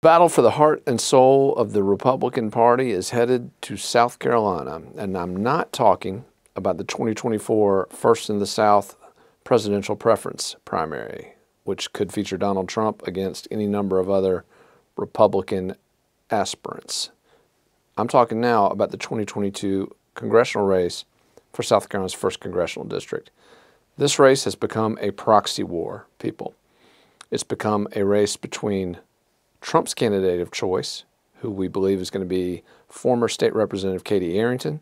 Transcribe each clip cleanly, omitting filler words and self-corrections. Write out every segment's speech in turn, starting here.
Battle for the heart and soul of the Republican Party is headed to South Carolina, and I'm not talking about the 2024 First in the South presidential preference primary, which could feature Donald Trump against any number of other Republican aspirants. I'm talking now about the 2022 congressional race for South Carolina's 1st Congressional District. This race has become a proxy war, people. It's become a race between Trump's candidate of choice, who we believe is going to be former State Representative Katie Arrington,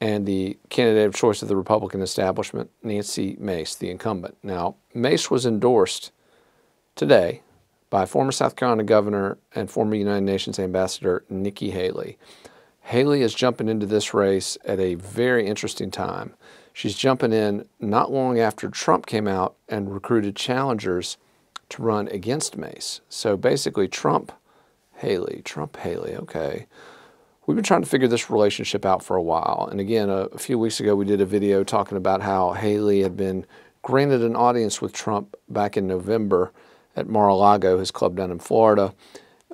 and the candidate of choice of the Republican establishment, Nancy Mace, the incumbent. Now, Mace was endorsed today by former South Carolina Governor and former United Nations Ambassador Nikki Haley. Haley is jumping into this race at a very interesting time. She's jumping in not long after Trump came out and recruited challengers to run against Mace. So basically Trump, Haley, okay. We've been trying to figure this relationship out for a while. And again, a few weeks ago we did a video talking about how Haley had been granted an audience with Trump back in November at Mar-a-Lago, his club down in Florida.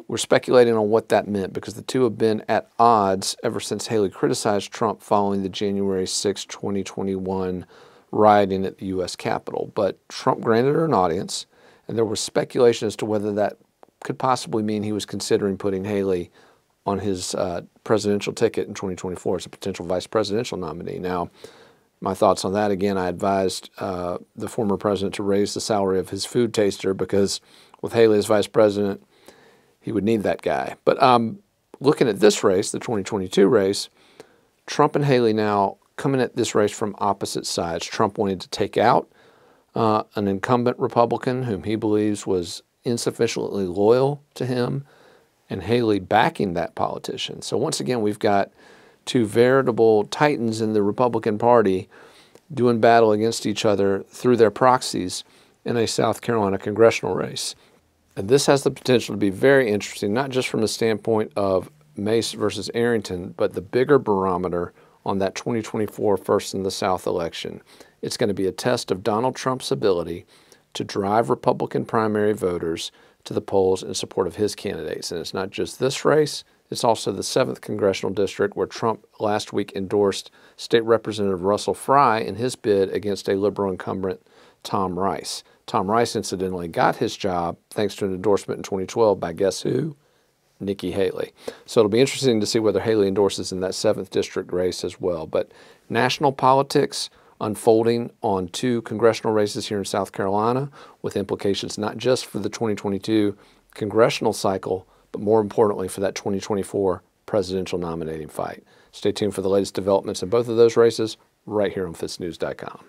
We're speculating on what that meant because the two have been at odds ever since Haley criticized Trump following the January 6, 2021 rioting at the U.S. Capitol. But Trump granted her an audience, and there was speculation as to whether that could possibly mean he was considering putting Haley on his presidential ticket in 2024 as a potential vice presidential nominee. Now, my thoughts on that, again, I advised the former president to raise the salary of his food taster because with Haley as vice president, he would need that guy. But looking at this race, the 2022 race, Trump and Haley now coming at this race from opposite sides. Trump wanted to take out an incumbent Republican whom he believes was insufficiently loyal to him, and Haley backing that politician. So once again, we've got two veritable titans in the Republican Party doing battle against each other through their proxies in a South Carolina congressional race. And this has the potential to be very interesting, not just from the standpoint of Mace versus Arrington, but the bigger barometer on that 2024 First in the South election. It's going to be a test of Donald Trump's ability to drive Republican primary voters to the polls in support of his candidates. And it's not just this race, it's also the 7th Congressional District where Trump last week endorsed State Representative Russell Fry in his bid against a liberal incumbent, Tom Rice. Tom Rice incidentally got his job thanks to an endorsement in 2012 by guess who? Nikki Haley. So it'll be interesting to see whether Haley endorses in that 7th district race as well. But national politics unfolding on two congressional races here in South Carolina with implications not just for the 2022 congressional cycle, but more importantly for that 2024 presidential nominating fight. Stay tuned for the latest developments in both of those races right here on FITSNews.com.